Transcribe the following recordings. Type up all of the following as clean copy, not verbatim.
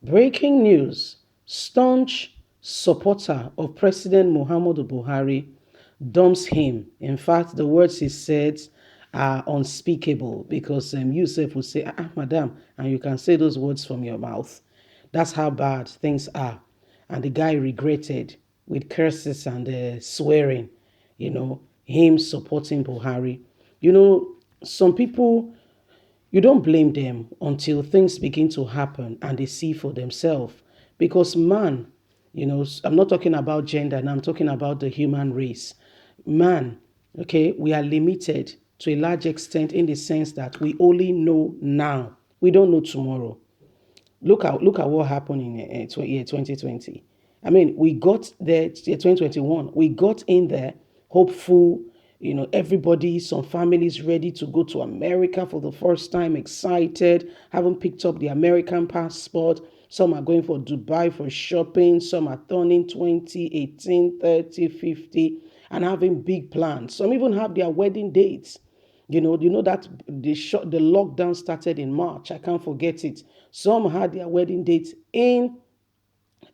Breaking news: staunch supporter of President Muhammadu Buhari dumps him. In fact, the words he said are unspeakable because Yusuf will say, madam, and you can say those words from your mouth. That's how bad things are. And the guy regretted with curses and swearing, him supporting Buhari. Some people, you don't blame them until things begin to happen and they see for themselves. Because man, I'm not talking about gender now, I'm talking about the human race. Man, okay, we are limited to a large extent in the sense that we only know now. We don't know tomorrow. Look at what happened in year 2020. I mean, we got there, 2021. We got in there hopeful, everybody, some families ready to go to America for the first time, excited, haven't picked up the American passport. Some are going for Dubai for shopping. Some are turning 20, 18, 30, 50, and having big plans. Some even have their wedding dates. That the lockdown started in March. I can't forget it. Some had their wedding dates in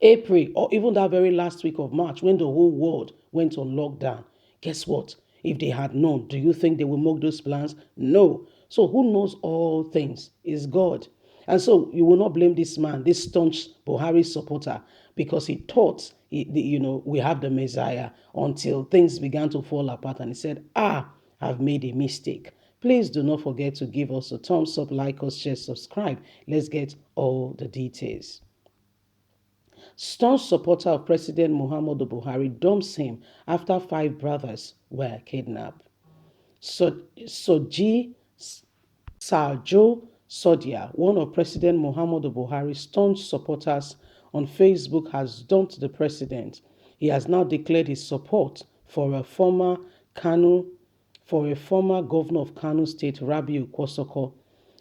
April or even that very last week of March when the whole world went on lockdown. Guess what? If they had known, do you think they would make those plans? No. So who knows all things is God. And so you will not blame this man, this staunch Buhari supporter, because he thought, we have the Messiah until things began to fall apart. And he said, I've made a mistake. Please do not forget to give us a thumbs up, like us, share, subscribe. Let's get all the details. Staunch supporter of President Muhammadu Buhari dumps him after 5 brothers were kidnapped. Soji Sarjo Sodia, one of President Muhammadu Buhari's staunch supporters on Facebook, has dumped the president. He has now declared his support for Kanu, a former governor of Kano State, Rabiu Kosoko.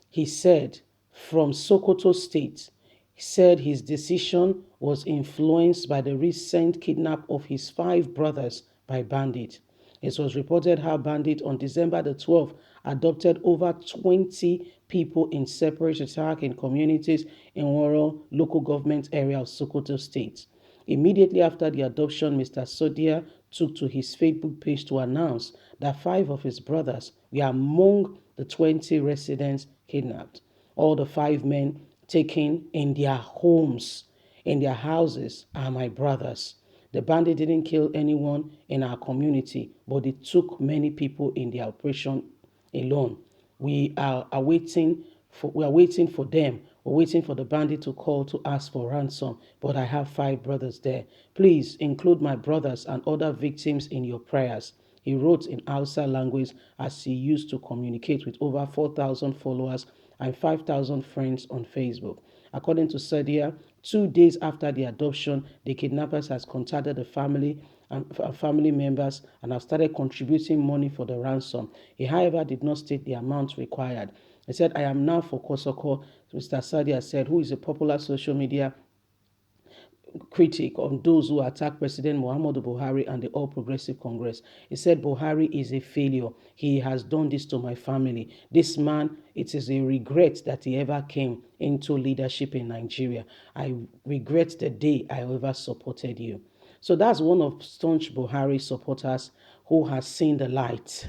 He said, from Sokoto State, he said his decision was influenced by the recent kidnap of his 5 brothers by bandits. It was reported how bandits on December the 12th adopted over 20 people in separate attack in communities in rural local government area of Sokoto State. Immediately after the adoption, Mr. Sodia took to his Facebook page to announce that 5 of his brothers were among the 20 residents kidnapped. All the 5 men taken in their homes, in their houses, are my brothers. The bandit didn't kill anyone in our community, but they took many people in their operation alone. We are waiting for them. We're waiting for the bandit to call to ask for ransom. But I have 5 brothers there. Please include my brothers and other victims in your prayers. He wrote in Hausa language as he used to communicate with over 4,000 followers and 5,000 friends on Facebook. According to Sadia, 2 days after the adoption, the kidnappers has contacted the family and family members and have started contributing money for the ransom. He, however, did not state the amount required. He said, I am now for Kosoko, Mr. Sadia said, who is a popular social media critic on those who attack President Muhammadu Buhari and the All Progressive Congress. He said Buhari is a failure. He has done this to my family. This man, it is a regret that he ever came into leadership in Nigeria. I regret the day I ever supported you. So that's one of staunch Buhari supporters who has seen the light.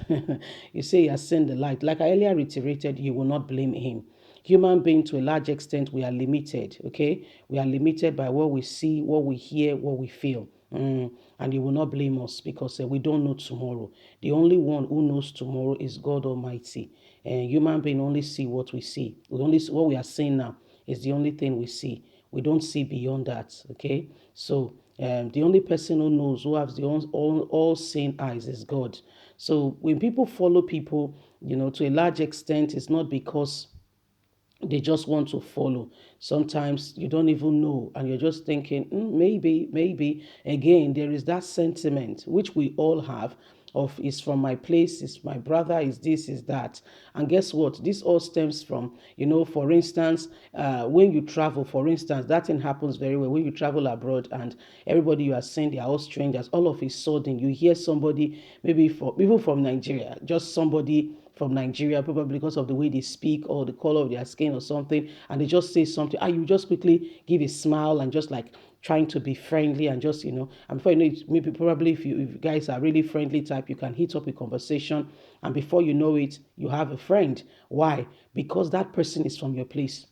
You say he has seen the light. Like I earlier reiterated, you will not blame him. Human being, to a large extent, we are limited, okay? We are limited by what we see, what we hear, what we feel. And you will not blame us because we don't know tomorrow. The only one who knows tomorrow is God Almighty. And human being only see what we see. What we are seeing now is the only thing we see. We don't see beyond that, okay? So the only person who knows, who has the all-seeing eyes is God. So when people follow people, to a large extent, it's not because they just want to follow. Sometimes you don't even know and you're just thinking, maybe. Again, there is that sentiment, which we all have, of is from my place, is my brother, is this, is that. And guess what? This all stems from, for instance, when you travel, for instance, that thing happens very well. When you travel abroad and everybody you are seeing, they are all strangers, all of a sudden you hear somebody, maybe even from Nigeria, just somebody from Nigeria, probably because of the way they speak or the color of their skin or something, and they just say something, and you just quickly give a smile and just like trying to be friendly and just, and before you know it, maybe probably if you guys are really friendly type, you can hit up a conversation, and before you know it, you have a friend. Why? Because that person is from your place.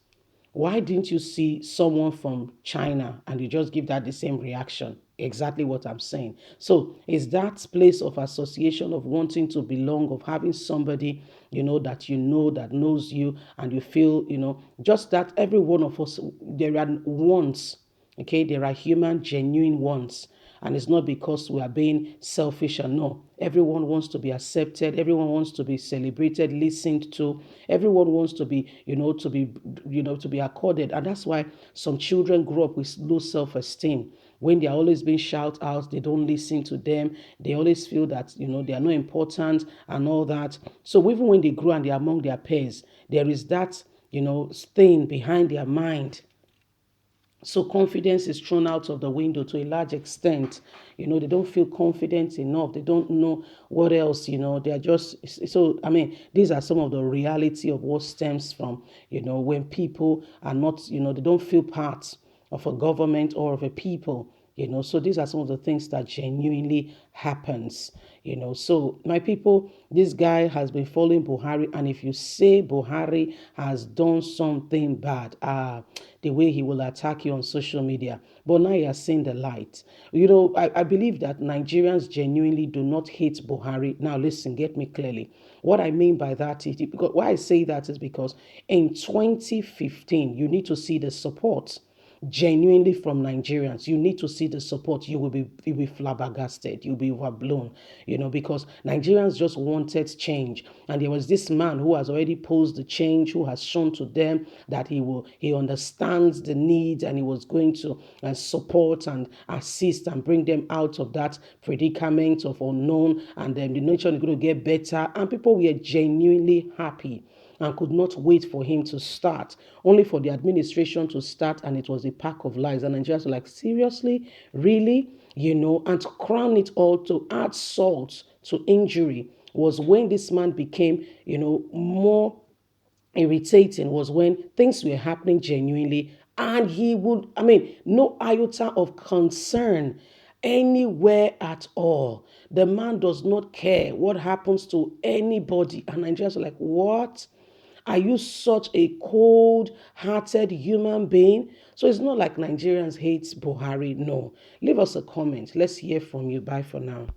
Why didn't you see someone from China and you just give that the same reaction? Exactly what I'm saying. So it's that place of association, of wanting to belong, of having somebody, that that knows you, and you feel, just that every one of us, there are wants. Okay, there are human, genuine wants. And it's not because we are being selfish or no. Everyone wants to be accepted. Everyone wants to be celebrated, listened to. Everyone wants to be, to be accorded. And that's why some children grow up with low self-esteem. When they're always being shouted out, they don't listen to them. They always feel that, they are not important and all that. So even when they grow and they're among their peers, there is that, thing behind their mind. So confidence is thrown out of the window to a large extent. They don't feel confident enough. They don't know what else, they are just, so, I mean, these are some of the reality of what stems from, when people are not, they don't feel part of a government or of a people. So these are some of the things that genuinely happens. So my people, this guy has been following Buhari, and if you say Buhari has done something bad, the way he will attack you on social media, but now he has seen the light. I believe that Nigerians genuinely do not hate Buhari. Now listen, get me clearly. What I mean by that is, because why I say that is because in 2015 you need to see the support genuinely from Nigerians. You need to see the support. You'll be flabbergasted. You'll be overblown, because Nigerians just wanted change. And there was this man who has already posed the change, who has shown to them that he understands the needs, and he was going to support and assist and bring them out of that predicament of unknown, and then the nation is going to get better. And people were genuinely happy and could not wait for him to start, only for the administration to start, and it was a pack of lies. And Nigerians were like, seriously? Really? And to crown it all, to add salt to injury, was when this man became, more irritating, was when things were happening genuinely, and he would, no iota of concern anywhere at all. The man does not care what happens to anybody. And Nigerians are like, what? Are you such a cold-hearted human being? So it's not like Nigerians hate Buhari. No. Leave us a comment. Let's hear from you. Bye for now.